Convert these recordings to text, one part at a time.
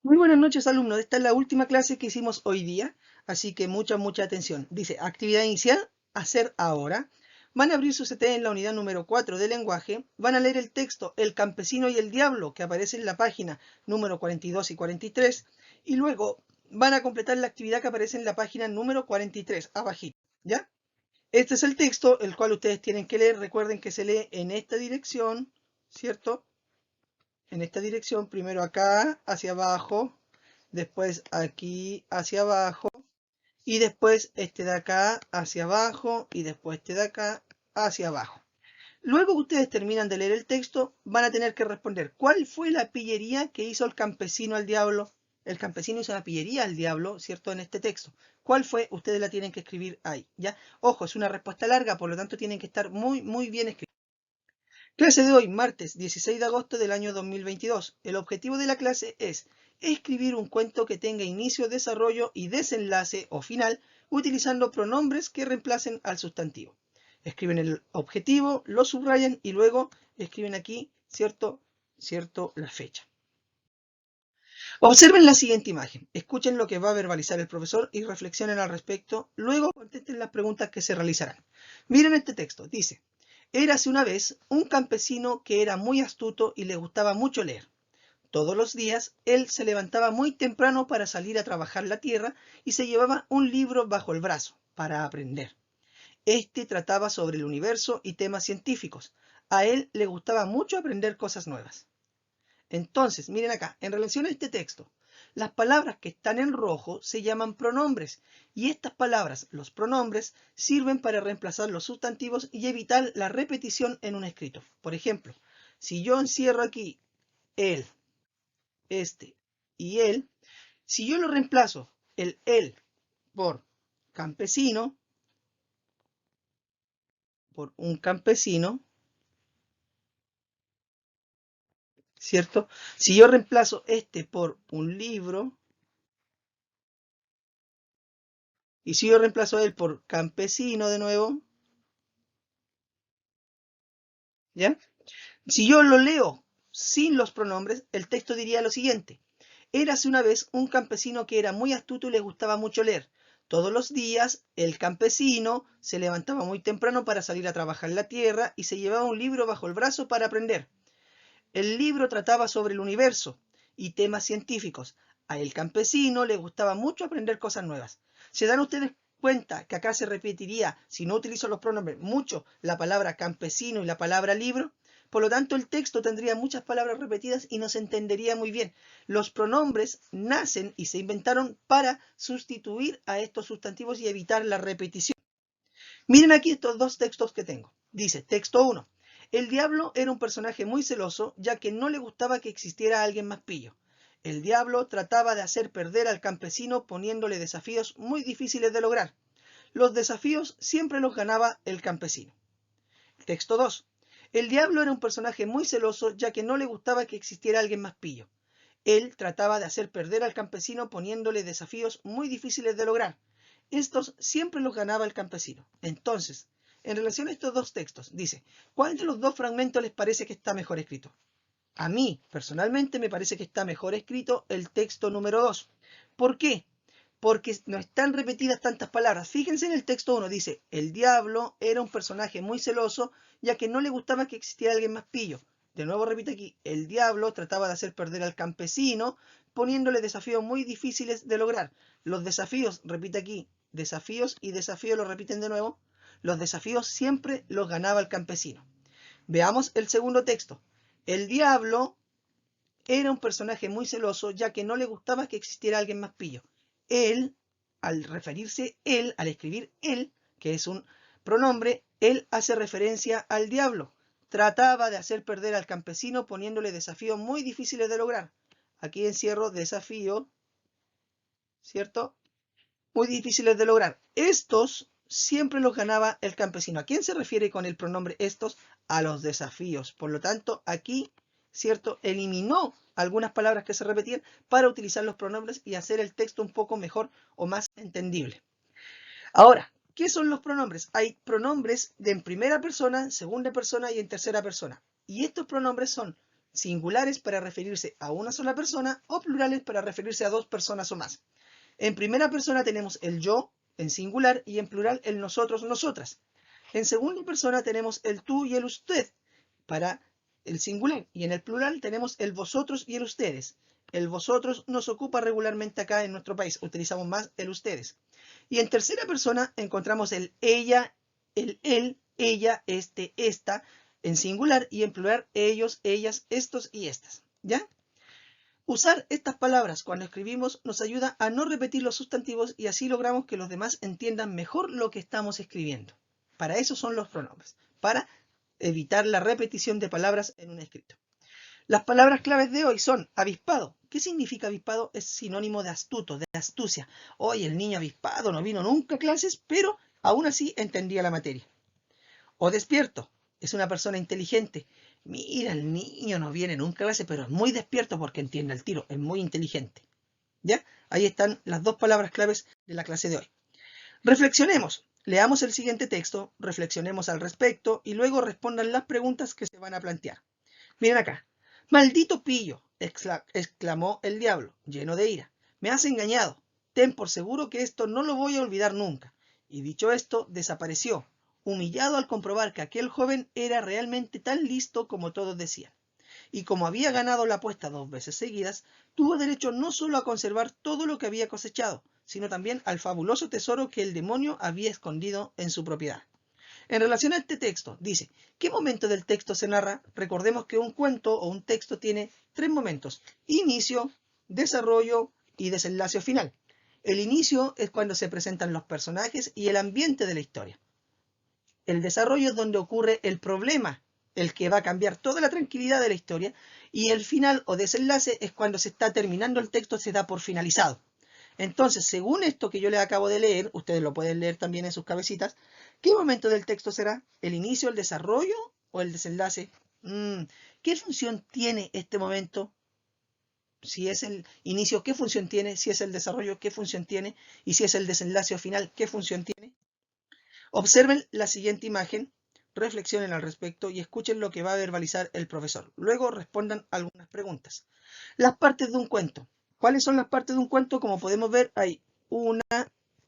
Muy buenas noches, alumnos. Esta es la última clase que hicimos hoy día, así que mucha atención. Dice, actividad inicial, hacer ahora. Van a abrir su CT en la unidad número 4 de lenguaje. Van a leer el texto El campesino y el diablo, que aparece en la página número 42 y 43. Y luego van a completar la actividad que aparece en la página número 43, abajito. ¿Ya? Este es el texto, el cual ustedes tienen que leer. Recuerden que se lee en esta dirección, ¿cierto? En esta dirección, primero acá, hacia abajo, después aquí hacia abajo, y después este de acá hacia abajo, y después este de acá hacia abajo. Luego que ustedes terminan de leer el texto, van a tener que responder, ¿cuál fue la pillería que hizo el campesino al diablo? El campesino hizo una pillería al diablo, ¿cierto? En este texto. ¿Cuál fue? Ustedes la tienen que escribir ahí, ¿ya? Ojo, es una respuesta larga, por lo tanto tienen que estar muy bien escritos. Clase de hoy, martes 16 de agosto del año 2022. El objetivo de la clase es escribir un cuento que tenga inicio, desarrollo y desenlace o final utilizando pronombres que reemplacen al sustantivo. Escriben el objetivo, lo subrayan y luego escriben aquí, cierto, la fecha. Observen la siguiente imagen, escuchen lo que va a verbalizar el profesor y reflexionen al respecto, luego contesten las preguntas que se realizarán. Miren este texto, dice, érase una vez un campesino que era muy astuto y le gustaba mucho leer. Todos los días él se levantaba muy temprano para salir a trabajar la tierra y se llevaba un libro bajo el brazo para aprender. Este trataba sobre el universo y temas científicos. A él le gustaba mucho aprender cosas nuevas. Entonces, miren acá, en relación a este texto, las palabras que están en rojo se llaman pronombres y estas palabras, los pronombres, sirven para reemplazar los sustantivos y evitar la repetición en un escrito. Por ejemplo, si yo encierro aquí él, este y él, si yo lo reemplazo el él por campesino, por un campesino, ¿cierto? Si yo reemplazo este por un libro, y si yo reemplazo a él por campesino de nuevo, ¿ya? Si yo lo leo sin los pronombres, el texto diría lo siguiente. Érase una vez un campesino que era muy astuto y le gustaba mucho leer. Todos los días el campesino se levantaba muy temprano para salir a trabajar la tierra y se llevaba un libro bajo el brazo para aprender. El libro trataba sobre el universo y temas científicos. A el campesino le gustaba mucho aprender cosas nuevas. ¿Se dan ustedes cuenta que acá se repetiría, si no utilizo los pronombres, mucho la palabra campesino y la palabra libro? Por lo tanto, el texto tendría muchas palabras repetidas y no se entendería muy bien. Los pronombres nacen y se inventaron para sustituir a estos sustantivos y evitar la repetición. Miren aquí estos dos textos que tengo. Dice, texto 1. El diablo era un personaje muy celoso, ya que no le gustaba que existiera alguien más pillo. El diablo trataba de hacer perder al campesino poniéndole desafíos muy difíciles de lograr. Los desafíos siempre los ganaba el campesino. Texto 2. El diablo era un personaje muy celoso, ya que no le gustaba que existiera alguien más pillo. Él trataba de hacer perder al campesino poniéndole desafíos muy difíciles de lograr. Estos siempre los ganaba el campesino. Entonces, en relación a estos dos textos, dice, ¿cuál de los dos fragmentos les parece que está mejor escrito? A mí, personalmente, me parece que está mejor escrito el texto número 2. ¿Por qué? Porque no están repetidas tantas palabras. Fíjense en el texto 1, dice, el diablo era un personaje muy celoso, ya que no le gustaba que existiera alguien más pillo. De nuevo repite aquí, el diablo trataba de hacer perder al campesino, poniéndole desafíos muy difíciles de lograr. Los desafíos, repite aquí, desafíos y desafíos lo repiten de nuevo. Los desafíos siempre los ganaba el campesino. Veamos el segundo texto. El diablo era un personaje muy celoso, ya que no le gustaba que existiera alguien más pillo. Él, al referirse él, al escribir él, que es un pronombre, él hace referencia al diablo. Trataba de hacer perder al campesino poniéndole desafíos muy difíciles de lograr. Aquí encierro desafío, ¿cierto? Muy difíciles de lograr. Estos siempre los ganaba el campesino. ¿A quién se refiere con el pronombre estos? A los desafíos. Por lo tanto, aquí, ¿cierto? Eliminó algunas palabras que se repetían para utilizar los pronombres y hacer el texto un poco mejor o más entendible. Ahora, ¿qué son los pronombres? Hay pronombres de en primera persona, segunda persona y en tercera persona. Y estos pronombres son singulares para referirse a una sola persona o plurales para referirse a dos personas o más. En primera persona tenemos el yo en singular y en plural el nosotros, nosotras. En segunda persona tenemos el tú y el usted para el singular y en el plural tenemos el vosotros y el ustedes. El vosotros nos ocupa regularmente acá en nuestro país, utilizamos más el ustedes. Y en tercera persona encontramos el ella, el él, ella, este, esta, en singular y en plural ellos, ellas, estos y estas. ¿Ya? Usar estas palabras cuando escribimos nos ayuda a no repetir los sustantivos y así logramos que los demás entiendan mejor lo que estamos escribiendo. Para eso son los pronombres, para evitar la repetición de palabras en un escrito. Las palabras claves de hoy son avispado. ¿Qué significa avispado? Es sinónimo de astuto, de astucia. Hoy el niño avispado no vino nunca a clases, pero aún así entendía la materia. O despierto. Es una persona inteligente. Mira, el niño no viene nunca a clase, pero es muy despierto porque entiende el tiro. Es muy inteligente. ¿Ya? Ahí están las dos palabras claves de la clase de hoy. Reflexionemos. Leamos el siguiente texto, reflexionemos al respecto y luego respondan las preguntas que se van a plantear. Miren acá. Maldito pillo, exclamó el diablo, lleno de ira. Me has engañado. Ten por seguro que esto no lo voy a olvidar nunca. Y dicho esto, desapareció, humillado al comprobar que aquel joven era realmente tan listo como todos decían. Y como había ganado la apuesta 2 veces seguidas, tuvo derecho no solo a conservar todo lo que había cosechado, sino también al fabuloso tesoro que el demonio había escondido en su propiedad. En relación a este texto, dice, ¿qué momento del texto se narra? Recordemos que un cuento o un texto tiene 3 momentos: inicio, desarrollo y desenlace final. El inicio es cuando se presentan los personajes y el ambiente de la historia. El desarrollo es donde ocurre el problema, el que va a cambiar toda la tranquilidad de la historia, y el final o desenlace es cuando se está terminando el texto, se da por finalizado. Entonces, según esto que yo les acabo de leer, ustedes lo pueden leer también en sus cabecitas, ¿qué momento del texto será? ¿El inicio, el desarrollo o el desenlace? ¿Qué función tiene este momento? Si es el inicio, ¿qué función tiene? Si es el desarrollo, ¿qué función tiene? Y si es el desenlace final, ¿qué función tiene? Observen la siguiente imagen, reflexionen al respecto y escuchen lo que va a verbalizar el profesor. Luego respondan algunas preguntas. Las partes de un cuento. ¿Cuáles son las partes de un cuento? Como podemos ver, hay 1,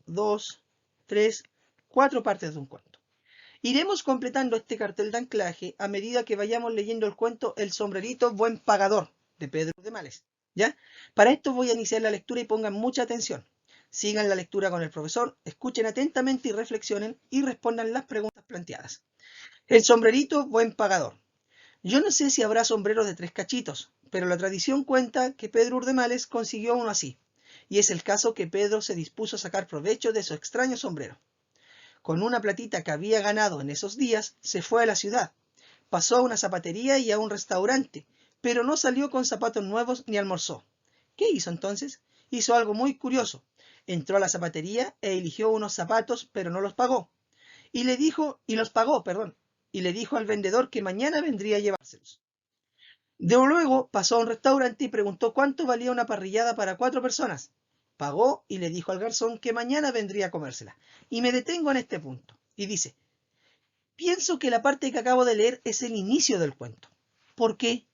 2, 3, 4 partes de un cuento. Iremos completando este cartel de anclaje a medida que vayamos leyendo el cuento El sombrerito buen pagador, de Pedro de Males. ¿Ya? Para esto voy a iniciar la lectura y pongan mucha atención. Sigan la lectura con el profesor, escuchen atentamente y reflexionen y respondan las preguntas planteadas. El sombrerito buen pagador. Yo no sé si habrá sombreros de 3 cachitos, pero la tradición cuenta que Pedro Urdemales consiguió uno así, y es el caso que Pedro se dispuso a sacar provecho de su extraño sombrero. Con una platita que había ganado en esos días, se fue a la ciudad. Pasó a una zapatería y a un restaurante, pero no salió con zapatos nuevos ni almorzó. ¿Qué hizo entonces? Hizo algo muy curioso. Entró a la zapatería e eligió unos zapatos, pero no los pagó. Los pagó, y le dijo al vendedor que mañana vendría a llevárselos. De luego pasó a un restaurante y preguntó cuánto valía una parrillada para 4 personas. Pagó y le dijo al garzón que mañana vendría a comérsela. Y me detengo en este punto. Y dice, pienso que la parte que acabo de leer es el inicio del cuento. ¿Por qué?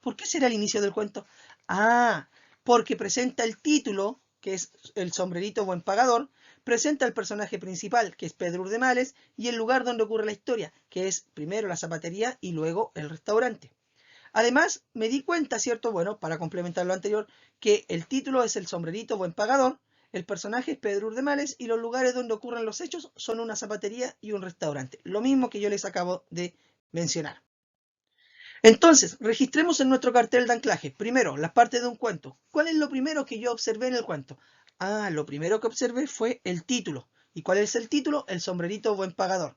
¿Por qué será el inicio del cuento? Ah, porque presenta el título, que es El sombrerito buen pagador, presenta el personaje principal, que es Pedro Urdemales, y el lugar donde ocurre la historia, que es primero la zapatería y luego el restaurante. Además, me di cuenta, ¿cierto? Bueno, para complementar lo anterior, que el título es El sombrerito buen pagador, el personaje es Pedro Urdemales y los lugares donde ocurren los hechos son una zapatería y un restaurante. Lo mismo que yo les acabo de mencionar. Entonces, registremos en nuestro cartel de anclaje, primero, las partes de un cuento. ¿Cuál es lo primero que yo observé en el cuento? Lo primero que observé fue el título. ¿Y cuál es el título? El sombrerito buen pagador.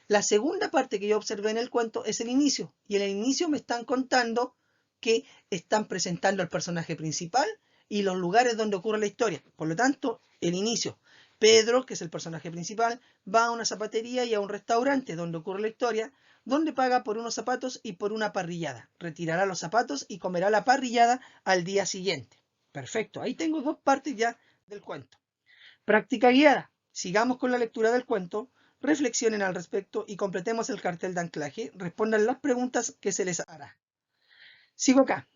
La segunda parte que yo observé en el cuento es el inicio. Y en el inicio me están contando que están presentando al personaje principal y los lugares donde ocurre la historia. Por lo tanto, el inicio. Pedro, que es el personaje principal, va a una zapatería y a un restaurante donde ocurre la historia, donde paga por unos zapatos y por una parrillada. Retirará los zapatos y comerá la parrillada al día siguiente. Perfecto, ahí tengo 2 partes ya del cuento. Práctica guiada. Sigamos con la lectura del cuento, reflexionen al respecto y completemos el cartel de anclaje. Respondan las preguntas que se les hará. Sigo acá.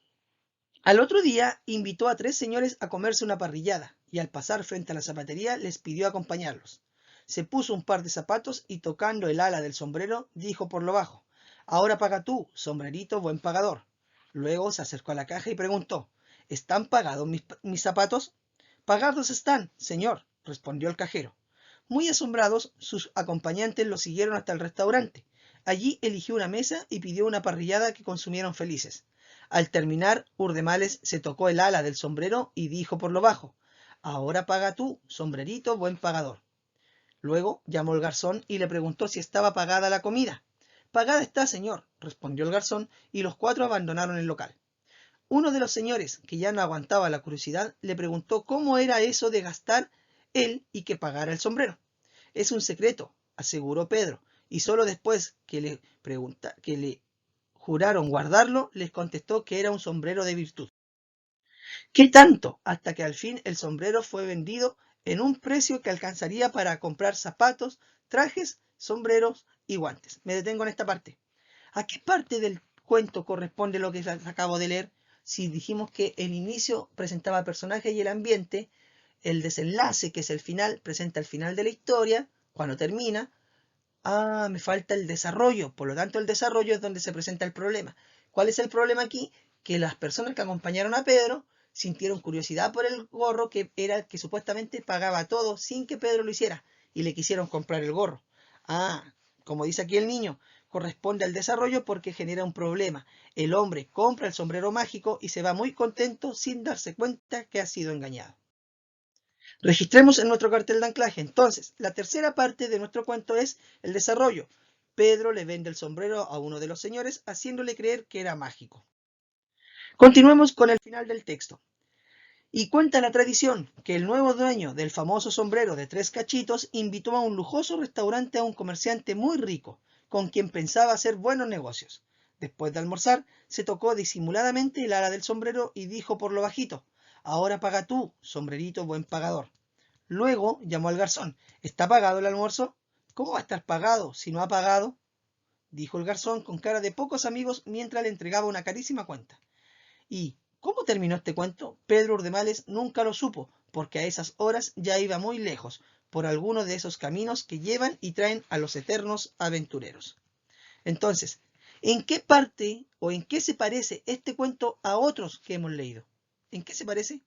Al otro día invitó a 3 señores a comerse una parrillada y al pasar frente a la zapatería les pidió acompañarlos. Se puso un par de zapatos y tocando el ala del sombrero dijo por lo bajo: Ahora paga tú, sombrerito buen pagador. Luego se acercó a la caja y preguntó: ¿Están pagados mis zapatos? Pagados están, señor, respondió el cajero. Muy asombrados, sus acompañantes lo siguieron hasta el restaurante. Allí eligió una mesa y pidió una parrillada que consumieron felices. Al terminar, Urdemales se tocó el ala del sombrero y dijo por lo bajo: Ahora paga tú, sombrerito buen pagador. Luego llamó el garzón y le preguntó si estaba pagada la comida. Pagada está, señor, respondió el garzón, y los 4 abandonaron el local. Uno de los señores, que ya no aguantaba la curiosidad, le preguntó cómo era eso de gastar él y que pagara el sombrero. Es un secreto, aseguró Pedro, y solo después que le juraron guardarlo, les contestó que era un sombrero de virtud. ¿Qué tanto? Hasta que al fin el sombrero fue vendido en un precio que alcanzaría para comprar zapatos, trajes, sombreros y guantes. Me detengo en esta parte. ¿A qué parte del cuento corresponde lo que acabo de leer? Si dijimos que el inicio presentaba personajes y el ambiente, el desenlace, que es el final, presenta el final de la historia, cuando termina. Me falta el desarrollo. Por lo tanto, el desarrollo es donde se presenta el problema. ¿Cuál es el problema aquí? Que las personas que acompañaron a Pedro sintieron curiosidad por el gorro, que era el que supuestamente pagaba todo sin que Pedro lo hiciera, y le quisieron comprar el gorro. Como dice aquí el niño, corresponde al desarrollo porque genera un problema. El hombre compra el sombrero mágico y se va muy contento sin darse cuenta que ha sido engañado. Registremos en nuestro cartel de anclaje. Entonces, la tercera parte de nuestro cuento es el desarrollo. Pedro le vende el sombrero a uno de los señores, haciéndole creer que era mágico. Continuemos con el final del texto. Y cuenta la tradición que el nuevo dueño del famoso sombrero de 3 cachitos invitó a un lujoso restaurante a un comerciante muy rico, con quien pensaba hacer buenos negocios. Después de almorzar, se tocó disimuladamente el ala del sombrero y dijo por lo bajito: Ahora paga tú, sombrerito buen pagador. Luego llamó al garzón: ¿Está pagado el almuerzo? ¿Cómo va a estar pagado si no ha pagado?, dijo el garzón con cara de pocos amigos mientras le entregaba una carísima cuenta. ¿Y cómo terminó este cuento? Pedro Urdemales nunca lo supo, porque a esas horas ya iba muy lejos, por alguno de esos caminos que llevan y traen a los eternos aventureros. Entonces, ¿en qué parte o en qué se parece este cuento a otros que hemos leído? ¿En qué se parece?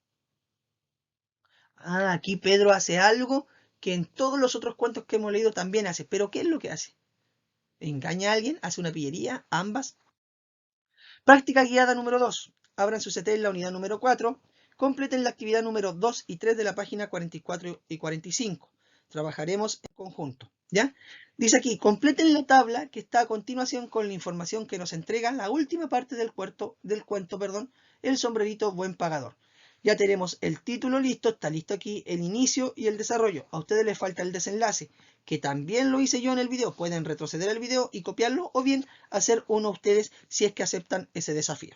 Aquí Pedro hace algo que en todos los otros cuentos que hemos leído también hace. ¿Pero qué es lo que hace? ¿Engaña a alguien? ¿Hace una pillería? ¿Ambas? Práctica guiada número 2. Abran su CT en la unidad número 4. Completen la actividad número 2 y 3 de la página 44 y 45. Trabajaremos en conjunto. ¿Ya? Dice aquí: completen la tabla que está a continuación con la información que nos entrega la última parte del cuento, el sombrerito buen pagador. Ya tenemos el título listo, está listo aquí el inicio y el desarrollo. A ustedes les falta el desenlace, que también lo hice yo en el video. Pueden retroceder el video y copiarlo, o bien hacer uno ustedes si es que aceptan ese desafío.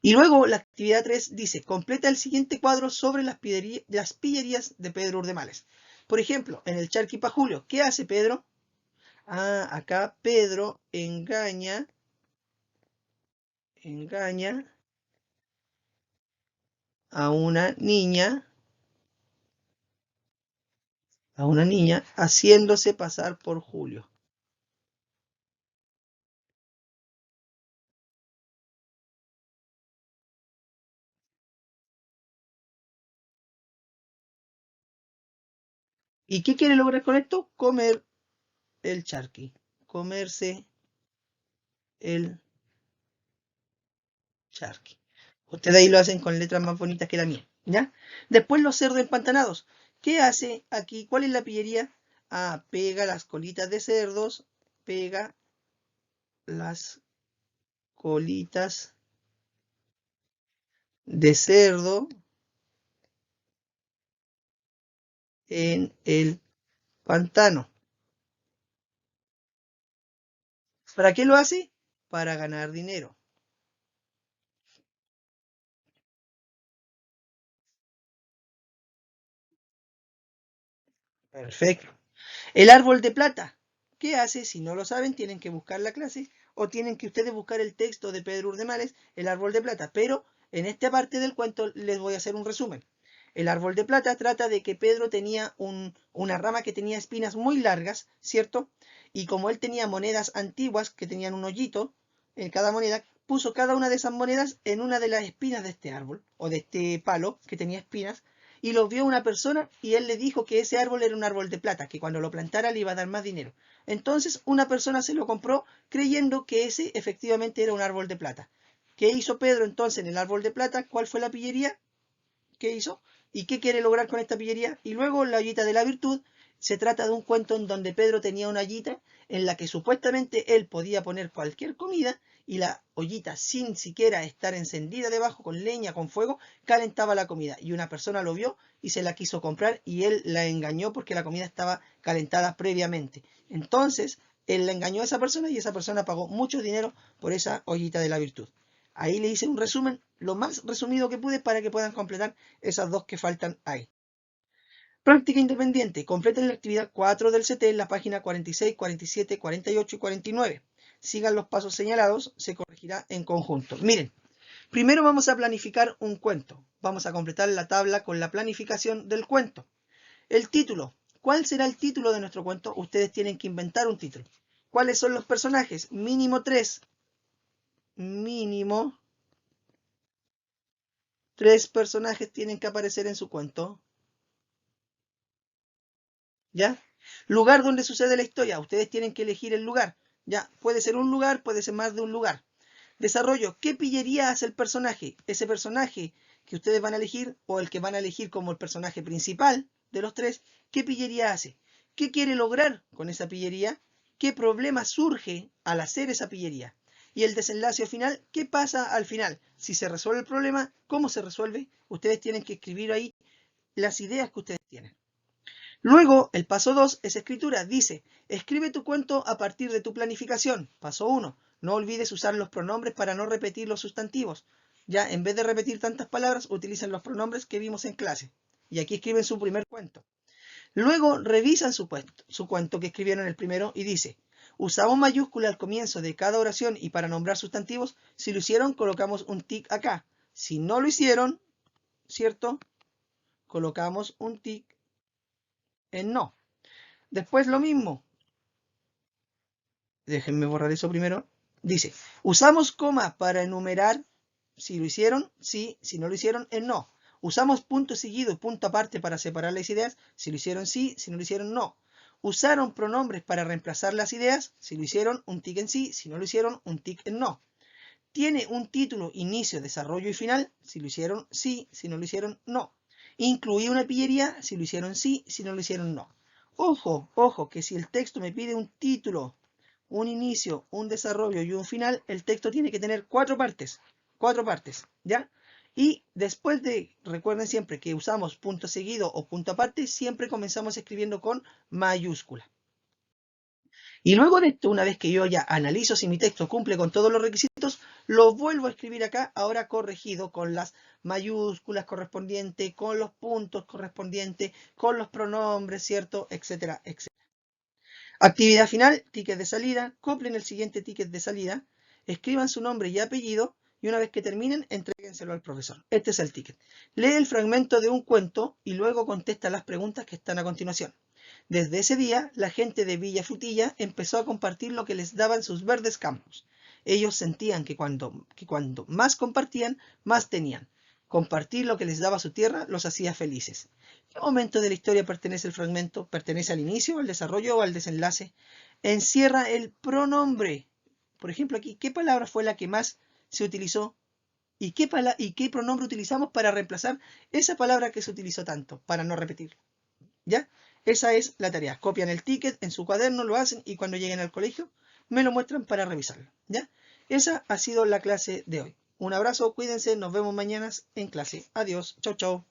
Y luego la actividad 3 dice: completa el siguiente cuadro sobre las pillerías de Pedro Urdemales. Por ejemplo, en el Charqui pa' Julio, ¿qué hace Pedro? Acá Pedro engaña a una niña haciéndose pasar por Julio. ¿Y qué quiere lograr con esto? Comer el charqui. Comerse el charqui. Ustedes ahí lo hacen con letras más bonitas que la mía, ¿ya? Después los cerdos empantanados. ¿Qué hace aquí? ¿Cuál es la pillería? Pega las colitas de cerdos. Pega las colitas de cerdo en el pantano. ¿Para qué lo hace? Para ganar dinero. Perfecto. El árbol de plata. ¿Qué hace? Si no lo saben, tienen que buscar la clase o tienen que ustedes buscar el texto de Pedro Urdemales, El árbol de plata. Pero en esta parte del cuento les voy a hacer un resumen. El árbol de plata trata de que Pedro tenía una rama que tenía espinas muy largas, ¿cierto? Y como él tenía monedas antiguas que tenían un hoyito en cada moneda, puso cada una de esas monedas en una de las espinas de este árbol, o de este palo que tenía espinas, y lo vio una persona y él le dijo que ese árbol era un árbol de plata, que cuando lo plantara le iba a dar más dinero. Entonces una persona se lo compró creyendo que ese efectivamente era un árbol de plata. ¿Qué hizo Pedro entonces en el árbol de plata? ¿Cuál fue la pillería que hizo? ¿Y qué quiere lograr con esta pillería? Y luego la ollita de la virtud. Se trata de un cuento en donde Pedro tenía una ollita en la que supuestamente él podía poner cualquier comida y la ollita, sin siquiera estar encendida debajo con leña, con fuego, calentaba la comida. Y una persona lo vio y se la quiso comprar y él la engañó porque la comida estaba calentada previamente. Entonces, él la engañó a esa persona y esa persona pagó mucho dinero por esa ollita de la virtud. Ahí le hice un resumen, lo más resumido que pude para que puedan completar esas dos que faltan ahí. Práctica independiente. Completen la actividad 4 del CT en la página 46, 47, 48 y 49. Sigan los pasos señalados, se corregirá en conjunto. Miren, primero vamos a planificar un cuento. Vamos a completar la tabla con la planificación del cuento. El título. ¿Cuál será el título de nuestro cuento? Ustedes tienen que inventar un título. ¿Cuáles son los personajes? Mínimo 3. Mínimo 3 personajes tienen que aparecer en su cuento. ¿Ya? Lugar donde sucede la historia. Ustedes tienen que elegir el lugar. ¿Ya? Puede ser un lugar, puede ser más de un lugar. Desarrollo. ¿Qué pillería hace el personaje? Ese personaje que ustedes van a elegir o el que van a elegir como el personaje principal de los tres, ¿qué pillería hace? ¿Qué quiere lograr con esa pillería? ¿Qué problema surge al hacer esa pillería? Y el desenlace final, ¿qué pasa al final? Si se resuelve el problema, ¿cómo se resuelve? Ustedes tienen que escribir ahí las ideas que ustedes tienen. Luego, el paso 2 es escritura. Dice, escribe tu cuento a partir de tu planificación. Paso 1, no olvides usar los pronombres para no repetir los sustantivos. Ya, en vez de repetir tantas palabras, utilicen los pronombres que vimos en clase. Y aquí escriben su primer cuento. Luego, revisan su cuento que escribieron el primero y dice, usamos mayúscula al comienzo de cada oración y para nombrar sustantivos. Si lo hicieron, colocamos un tic acá. Si no lo hicieron, ¿cierto? Colocamos un tic en no. Después lo mismo. Déjenme borrar eso primero. Dice, usamos coma para enumerar. Si lo hicieron, sí. Si no lo hicieron, no. Usamos punto seguido y punto aparte para separar las ideas. Si lo hicieron, sí. Si no lo hicieron, no. Usaron pronombres para reemplazar las ideas. Si lo hicieron, un tic en sí. Si no lo hicieron, un tic en no. Tiene un título, inicio, desarrollo y final. Si lo hicieron, sí. Si no lo hicieron, no. Incluí una pillería. Si lo hicieron, sí. Si no lo hicieron, no. Ojo, ojo, que si el texto me pide un título, un inicio, un desarrollo y un final, el texto tiene que tener 4 partes. 4 partes, ¿ya? Y después de, recuerden siempre que usamos punto seguido o punto aparte, siempre comenzamos escribiendo con mayúscula. Y luego de esto, una vez que yo ya analizo si mi texto cumple con todos los requisitos, lo vuelvo a escribir acá, ahora corregido con las mayúsculas correspondientes, con los puntos correspondientes, con los pronombres, ¿cierto? Etcétera, etcétera. Actividad final, ticket de salida, coplen el siguiente ticket de salida, escriban su nombre y apellido y una vez que terminen, entréguenselo al profesor. Este es el ticket. Lee el fragmento de un cuento y luego contesta las preguntas que están a continuación. Desde ese día, la gente de Villa Frutilla empezó a compartir lo que les daban sus verdes campos. Ellos sentían que cuando más compartían, más tenían. Compartir lo que les daba su tierra los hacía felices. ¿Qué momento de la historia pertenece el fragmento? ¿Pertenece al inicio, al desarrollo o al desenlace? Encierra el pronombre. Por ejemplo, aquí, ¿qué palabra fue la que más se utilizó? ¿Y qué pronombre utilizamos para reemplazar esa palabra que se utilizó tanto? Para no repetirlo. ¿Ya? Esa es la tarea. Copian el ticket en su cuaderno, lo hacen y cuando lleguen al colegio me lo muestran para revisarlo. ¿Ya? Esa ha sido la clase de hoy. Un abrazo, cuídense, nos vemos mañana en clase. Adiós, chau, chau.